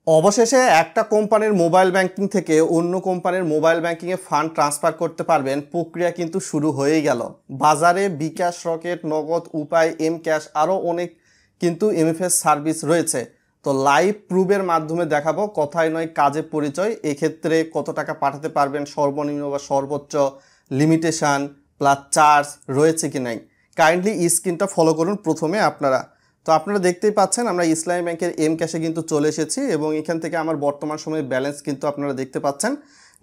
অবশেষে একটা কোম্পানির মোবাইল ব্যাংকিং থেকে অন্য কোম্পানির মোবাইল ব্যাংকিংয়ে ফান্ড ট্রান্সফার করতে পারবেন, প্রক্রিয়া কিন্তু শুরু হয়েই গেল। বাজারে বিকাশ, রকেট, নগদ, উপায়, এম ক্যাশ আরও অনেক কিন্তু এমএফএস সার্ভিস রয়েছে। তো লাইভ প্রুফের মাধ্যমে দেখাবো, কথায় নয় কাজে পরিচয়। এক্ষেত্রে কত টাকা পাঠাতে পারবেন, সর্বনিম্ন বা সর্বোচ্চ লিমিটেশান প্লাস চার্জ রয়েছে কি নাই। কাইন্ডলি স্ক্রিনটা ফলো করুন প্রথমে আপনারা। তো আপনারা দেখতেই পাচ্ছেন আমরা ইসলামী ব্যাংকের এম ক্যাশে কিন্তু চলে এসেছি এবং এখান থেকে আমার বর্তমান সময়ে ব্যালেন্স কিন্তু আপনারা দেখতে পাচ্ছেন।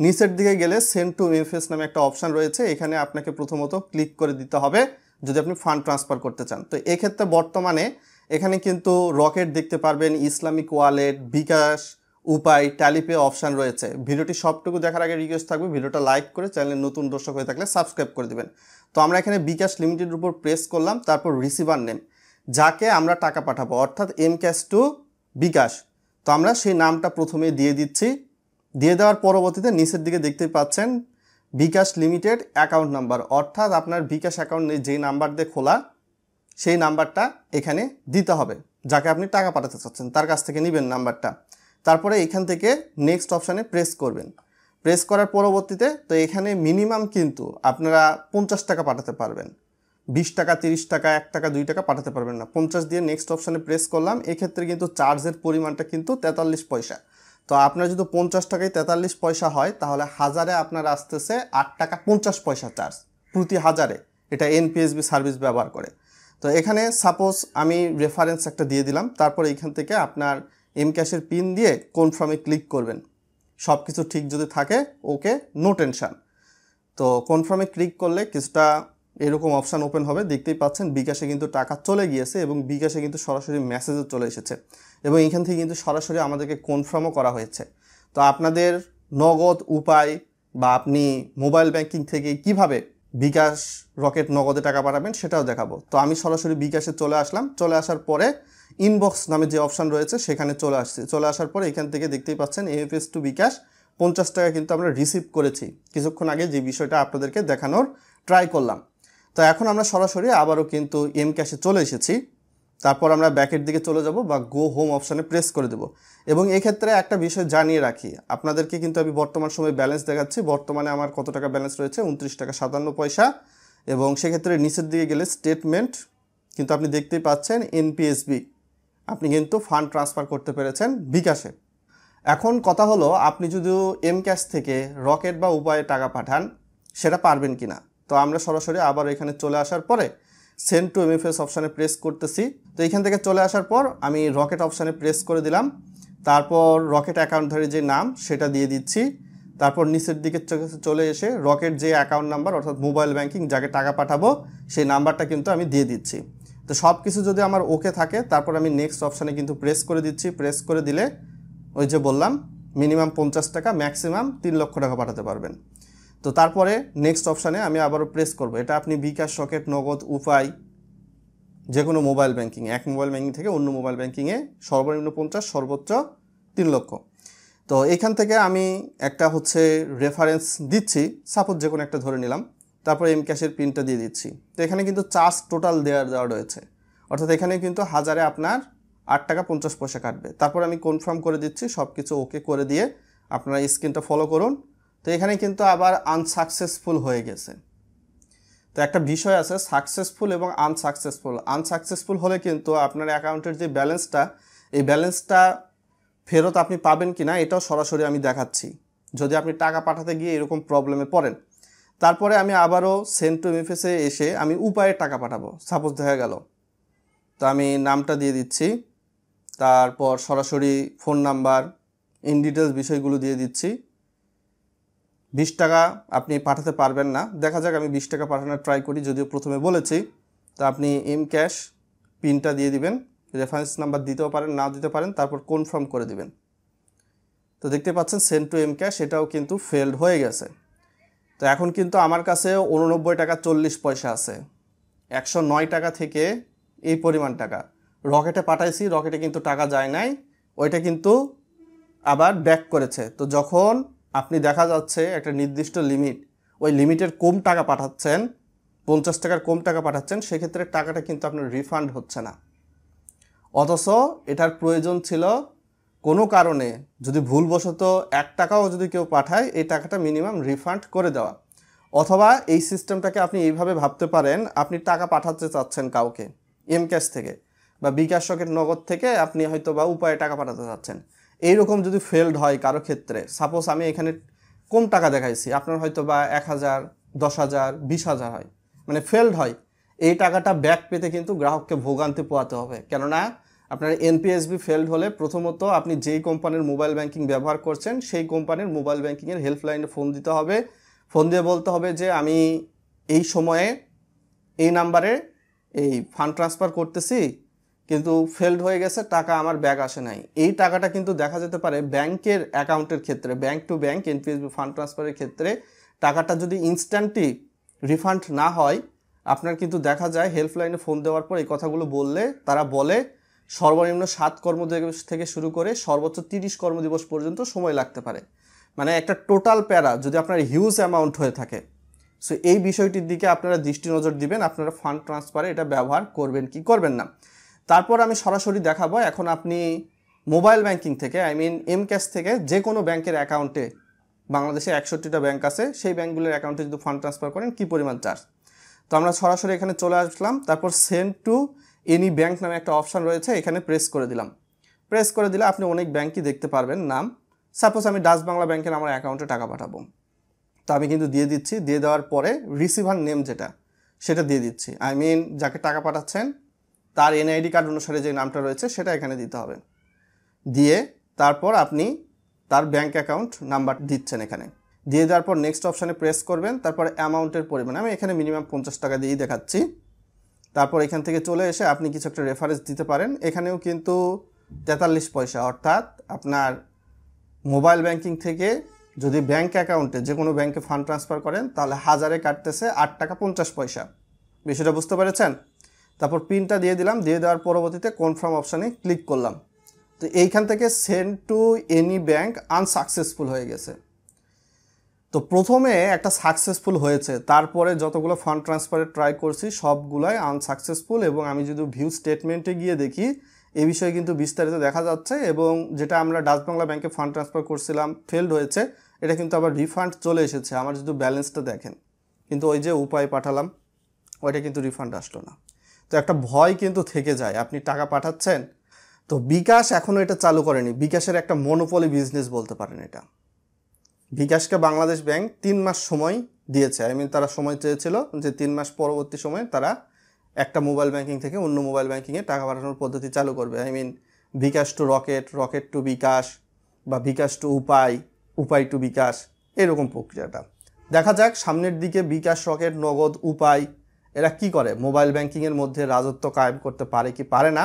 নিচের দিকে গেলে সেন্ড টু এমএফএস নামে একটা অপশান রয়েছে, এখানে আপনাকে প্রথমত ক্লিক করে দিতে হবে যদি আপনি ফান্ড ট্রান্সফার করতে চান। তো এক্ষেত্রে বর্তমানে এখানে কিন্তু রকেট দেখতে পারবেন, ইসলামিক ওয়ালেট, বিকাশ, উপায়, ট্যালিপে অপশান রয়েছে। ভিডিওটি সবটুকু দেখার আগে রিকোয়েস্ট থাকবে ভিডিওটা লাইক করে চ্যানেলের নতুন দর্শক হয়ে থাকলে সাবস্ক্রাইব করে দেবেন। তো আমরা এখানে বিকাশ লিমিটেডের উপর প্রেস করলাম, তারপর রিসিভার নেম যাকে আমরা টাকা পাঠাবো অর্থাৎ এম ক্যাশ টু বিকাশ, তো আমরা সেই নামটা প্রথমে দিয়ে দিচ্ছি। দিয়ে দেওয়ার পরবর্তীতে নিচের দিকে দেখতেই পাচ্ছেন বিকাশ লিমিটেড অ্যাকাউন্ট নাম্বার, অর্থাৎ আপনার বিকাশ অ্যাকাউন্ট যেই নাম্বার দিয়ে খোলা সেই নাম্বারটা এখানে দিতে হবে। যাকে আপনি টাকা পাঠাতে চাচ্ছেন তার কাছ থেকে নেবেন নাম্বারটা। তারপরে এখান থেকে নেক্সট অপশানে প্রেস করবেন। প্রেস করার পরবর্তীতে তো এখানে মিনিমাম কিন্তু আপনারা 50 টাকা পাঠাতে পারবেন, 20 টাকা, 30 টাকা, 1 টাকা, 2 টাকা পাঠাতে পারবেন না। 50 দিয়ে নেক্সট অপশানে প্রেস করলাম। এক্ষেত্রে কিন্তু চার্জের পরিমাণটা কিন্তু 43 পয়সা। তো আপনার যদি 50 টাকায় 43 পয়সা হয় তাহলে হাজারে আপনার আসতেছে 8 টাকা 50 পয়সা চার্জ প্রতি হাজারে, এটা এনপিএসবি সার্ভিস ব্যবহার করে। তো এখানে সাপোজ আমি রেফারেন্স একটা দিয়ে দিলাম, তারপরে এখান থেকে আপনার এম ক্যাশের পিন দিয়ে কনফার্মে ক্লিক করবেন। সব কিছু ঠিক যদি থাকে ওকে, নো টেনশান। তো কনফার্মে ক্লিক করলে কিছুটা এরকম অপশান ওপেন হবে। দেখতেই পাচ্ছেন বিকাশে কিন্তু টাকা চলে গিয়েছে এবং বিকাশে কিন্তু সরাসরি মেসেজও চলে এসেছে এবং এখান থেকে কিন্তু সরাসরি আমাদেরকে কনফার্মও করা হয়েছে। তো আপনাদের নগদ, উপায় বা আপনি মোবাইল ব্যাংকিং থেকে কিভাবে বিকাশ, রকেট, নগদে টাকা পাঠাবেন সেটাও দেখাবো। তো আমি সরাসরি বিকাশে চলে আসলাম। চলে আসার পরে ইনবক্স নামে যে অপশান রয়েছে সেখানে চলে আসছি। চলে আসার পরে এখান থেকে দেখতেই পাচ্ছেন এমএফএস টু বিকাশ 50 টাকা কিন্তু আমরা রিসিভ করেছি কিছুক্ষণ আগে, যে বিষয়টা আপনাদেরকে দেখানোর ট্রাই করলাম। তো এখন আমরা সরাসরি আবারও কিন্তু এম ক্যাশে চলে এসেছি। তারপর আমরা ব্যাকের দিকে চলে যাব বা গো হোম অপশানে প্রেস করে দেব। এবং এক্ষেত্রে একটা বিষয় জানিয়ে রাখি আপনাদেরকে, কিন্তু আমি বর্তমান সময়ে ব্যালেন্স দেখাচ্ছি। বর্তমানে আমার কত টাকা ব্যালেন্স রয়েছে, 29 টাকা 57 পয়সা। এবং সেক্ষেত্রে নিচের দিকে গেলে স্টেটমেন্ট কিন্তু আপনি দেখতেই পাচ্ছেন এনপিএসবি, আপনি কিন্তু ফান্ড ট্রান্সফার করতে পেরেছেন বিকাশে। এখন কথা হলো আপনি যদি এম ক্যাশ থেকে রকেট বা উপায়ে টাকা পাঠান সেটা পারবেন কি না। তো আমরা সরাসরি আবার এখানে চলে আসার পরে সেন্ড টু এমএফএস অপশানে প্রেস করতেছি। তো এখান থেকে চলে আসার পর আমি রকেট অপশানে প্রেস করে দিলাম। তারপর রকেট অ্যাকাউন্টধারীর যে নাম সেটা দিয়ে দিচ্ছি। তারপর নিচের দিকে চলে এসে রকেট যে অ্যাকাউন্ট নাম্বার অর্থাৎ মোবাইল ব্যাংকিং যাকে টাকা পাঠাবো সেই নাম্বারটা কিন্তু আমি দিয়ে দিচ্ছি। তো সব কিছু যদি আমার ওকে থাকে তারপর আমি নেক্সট অপশানে কিন্তু প্রেস করে দিচ্ছি। প্রেস করে দিলে ওই যে বললাম মিনিমাম 50 টাকা, ম্যাক্সিমাম 3 লক্ষ টাকা পাঠাতে পারবেন। তো তারপরে নেক্সট অপশানে আমি আবারও প্রেস করব। এটা আপনি বিকাশ, রকেট, নগদ, উপায় যে কোনো মোবাইল ব্যাংকিং, এক মোবাইল ব্যাংকিং থেকে অন্য মোবাইল ব্যাংকিংয়ে সর্বনিম্ন 50, সর্বোচ্চ 3 লক্ষ। তো এখান থেকে আমি একটা হচ্ছে রেফারেন্স দিচ্ছি, সাপোজ যে কোনো একটা ধরে নিলাম। তারপর এম ক্যাশের পিনটা দিয়ে দিচ্ছি। তো এখানে কিন্তু চার্জ টোটাল দেওয়া রয়েছে, অর্থাৎ এখানে কিন্তু হাজারে আপনার 8 টাকা 50 পয়সা কাটবে। তারপর আমি কনফার্ম করে দিচ্ছি, সব কিছু ওকে করে দিয়ে আপনারা স্ক্রিনটা ফলো করুন। তো এখানে কিন্তু আবার আনসাকসেসফুল হয়ে গেছে। তো একটা বিষয় আছে সাকসেসফুল এবং আনসাকসেসফুল। আনসাকসেসফুল হলে কিন্তু আপনার অ্যাকাউন্টের যে ব্যালেন্সটা, এই ব্যালেন্সটা ফেরত আপনি পাবেন কি না এটাও সরাসরি আমি দেখাচ্ছি যদি আপনি টাকা পাঠাতে গিয়ে এরকম প্রবলেমে পড়েন। তারপরে আমি আবারও সেন্ড টু এমএফএসে এসে আমি উপায়ে টাকা পাঠাবো, সাপোজ দেখা গেল। তো আমি নামটা দিয়ে দিচ্ছি, তারপর সরাসরি ফোন নাম্বার, ইন ডিটেলস বিষয়গুলো দিয়ে দিচ্ছি। 20 টাকা আপনি পাঠাতে পারবেন না, দেখা যাক আমি 20 টাকা পাঠানোর ট্রাই করি, যদিও প্রথমে বলেছি। তো আপনি এম ক্যাশ পিনটা দিয়ে দিবেন, রেফারেন্স নাম্বার দিতেও পারেন, নাও দিতে পারেন, তারপর কনফার্ম করে দিবেন। তো দেখতে পাচ্ছেন সেন্ড টু এম ক্যাশ এটাও কিন্তু ফেলড হয়ে গেছে। তো এখন কিন্তু আমার কাছে 89 টাকা 40 পয়সা আছে। 109 টাকা থেকে এই পরিমাণ টাকা রকেটে পাঠাইছি, রকেটে কিন্তু টাকা যায় নাই, ওইটা কিন্তু আবার ব্যাক করেছে। তো যখন আপনি দেখা যাচ্ছে একটা নির্দিষ্ট লিমিট, ওই লিমিটের কম টাকা পাঠাচ্ছেন, 50 টাকার কম টাকা পাঠাচ্ছেন, সেক্ষেত্রে টাকাটা কিন্তু আপনার রিফান্ড হচ্ছে না। অথচ এটার প্রয়োজন ছিল কোনো কারণে যদি ভুলবশত 1 টাকাও যদি কেউ পাঠায়, এই টাকাটা মিনিমাম রিফান্ড করে দেওয়া। অথবা এই সিস্টেমটাকে আপনি এইভাবে ভাবতে পারেন, আপনি টাকা পাঠাতে চাচ্ছেন কাউকে এম ক্যাশ থেকে বা বিকাশ রকেট নগদ থেকে, আপনি হয়তো বা উপায়ে টাকা পাঠাতে চাচ্ছেন। এইরকম যদি ফেলড হয় কারো ক্ষেত্রে, সাপোজ আমি এখানে কম টাকা দেখাইছি, আপনার হয়তো বা 1000, 10,000, 20,000 হয়, মানে ফেলড হয়, এই টাকাটা ব্যাক পেতে কিন্তু গ্রাহককে ভোগান্তি পোয়াতে হবে। কেননা আপনার এনপিএসবি ফেলড হলে প্রথমত আপনি যেই কোম্পানির মোবাইল ব্যাংকিং ব্যবহার করছেন সেই কোম্পানির মোবাইল ব্যাংকিংয়ের হেল্পলাইনে ফোন দিতে হবে। ফোন দিয়ে বলতে হবে যে আমি এই সময়ে এই নাম্বারে এই ফান্ড ট্রান্সফার করতেছি, কিন্তু ফেলড হয়ে গেছে, টাকা আমার ব্যাক আসে নাই। এই টাকাটা কিন্তু দেখা যেতে পারে ব্যাংকের অ্যাকাউন্টের ক্ষেত্রে, bank to bank NPSB fund ট্রান্সফারের ক্ষেত্রে টাকাটা যদি ইনস্ট্যান্টলি রিফান্ড না হয়, আপনার কিন্তু দেখা যায় হেল্পলাইনে ফোন দেওয়ার পর এই কথাগুলো বললে তারা বলে সর্বনিম্ন 7 কর্মদিবস থেকে শুরু করে সর্বোচ্চ 30 কর্মদিবস পর্যন্ত সময় লাগতে পারে। মানে একটা টোটাল প্যারা যদি আপনার হিউজ অ্যামাউন্ট হয়ে থাকে। সো এই বিষয়টির দিকে আপনারা দৃষ্টি নজর দিবেন, আপনারা ফান্ড ট্রান্সফারে এটা ব্যবহার করবেন কি করবেন না। তারপর আমি সরাসরি দেখাবো এখন আপনি মোবাইল ব্যাংকিং থেকে, আই মিন এম ক্যাশ থেকে যে কোনো ব্যাংকের অ্যাকাউন্টে, বাংলাদেশে 61টা ব্যাংক আছে, সেই ব্যাংকগুলোর অ্যাকাউন্টে যদি ফান্ড ট্রান্সফার করেন কী পরিমাণ চার্জ। তো আমরা সরাসরি এখানে চলে আসলাম, তারপর সেন্ড টু এনি ব্যাংক নামে একটা অপশান রয়েছে, এখানে প্রেস করে দিলাম। প্রেস করে দিলে আপনি অনেক ব্যাংকই দেখতে পারবেন নাম। সাপোজ আমি ডাচ বাংলা ব্যাংকের আমার অ্যাকাউন্টে টাকা পাঠাবো, তো আমি কিন্তু দিয়ে দিচ্ছি। দিয়ে দেওয়ার পরে রিসিভার নেম যেটা, সেটা দিয়ে দিচ্ছি। আই মিন যাকে টাকা পাঠাচ্ছেন তার এনআইডি কার্ড অনুসারে যে নামটা রয়েছে সেটা এখানে দিতে হবে। দিয়ে তারপর আপনি তার ব্যাংক অ্যাকাউন্ট নাম্বার দিচ্ছেন এখানে। দিয়ে দেওয়ার পর নেক্সট অপশানে প্রেস করবেন। তারপর অ্যামাউন্টের পরিমাণ আমি এখানে মিনিমাম 50 টাকা দিয়েই দেখাচ্ছি। তারপর এখান থেকে চলে এসে আপনি কিছু একটা রেফারেন্স দিতে পারেন। এখানেও কিন্তু 43 পয়সা, অর্থাৎ আপনার মোবাইল ব্যাংকিং থেকে যদি ব্যাংক অ্যাকাউন্টে যে কোনো ব্যাংকে ফান্ড ট্রান্সফার করেন তাহলে 1000-এ কাটতেছে 8 টাকা 50 পয়সা। বিষয়টা বুঝতে পেরেছেন? তারপর পিনটা দিয়ে দিলাম। দিয়ে দেওয়ার পরবর্তীতে কনফার্ম অপশানে ক্লিক করলাম। তো এইখান থেকে send to any bank unsuccessful হয়ে গেছে। তো প্রথমে একটা সাকসেসফুল হয়েছে, তারপরে যতগুলো ফান্ড ট্রান্সফারে ট্রাই করছি সবগুলাই আনসাকসেসফুল। এবং আমি যদি ভিউ স্টেটমেন্টে গিয়ে দেখি এই বিষয়ে কিন্তু বিস্তারিত দেখা যাচ্ছে। এবং যেটা আমরা ডাচ বাংলা ব্যাংকে ফান্ড ট্রান্সফার করছিলাম ফেলড হয়েছে, এটা কিন্তু আবার রিফান্ড চলে এসেছে। আমার যদি ব্যালেন্সটা দেখেন, কিন্তু ওই যে উপায় পাঠালাম ওইটা কিন্তু রিফান্ড আসলো না। তো একটা ভয় কিন্তু থেকে যায়, আপনি টাকা পাঠাচ্ছেন। তো বিকাশ এখনও এটা চালু করেনি। বিকাশের একটা মনোপলি বিজনেস বলতে পারেন এটা। বিকাশকে বাংলাদেশ ব্যাংক 3 মাস সময় দিয়েছে। আই মিন তারা সময় চেয়েছিল যে 3 মাস পরবর্তী সময়ে তারা একটা মোবাইল ব্যাংকিং থেকে অন্য মোবাইল ব্যাংকিংয়ে টাকা পাঠানোর পদ্ধতি চালু করবে। I mean bKash to Rocket, Rocket to bKash, বা বিকাশ টু উপায়, উপায় টু বিকাশ, এরকম প্রক্রিয়াটা। দেখা যাক সামনের দিকে বিকাশ, রকেট, নগদ, উপায় এরা কি করে, মোবাইল ব্যাংকিংয়ের মধ্যে রাজত্ব কায়েম করতে পারে কি পারে না।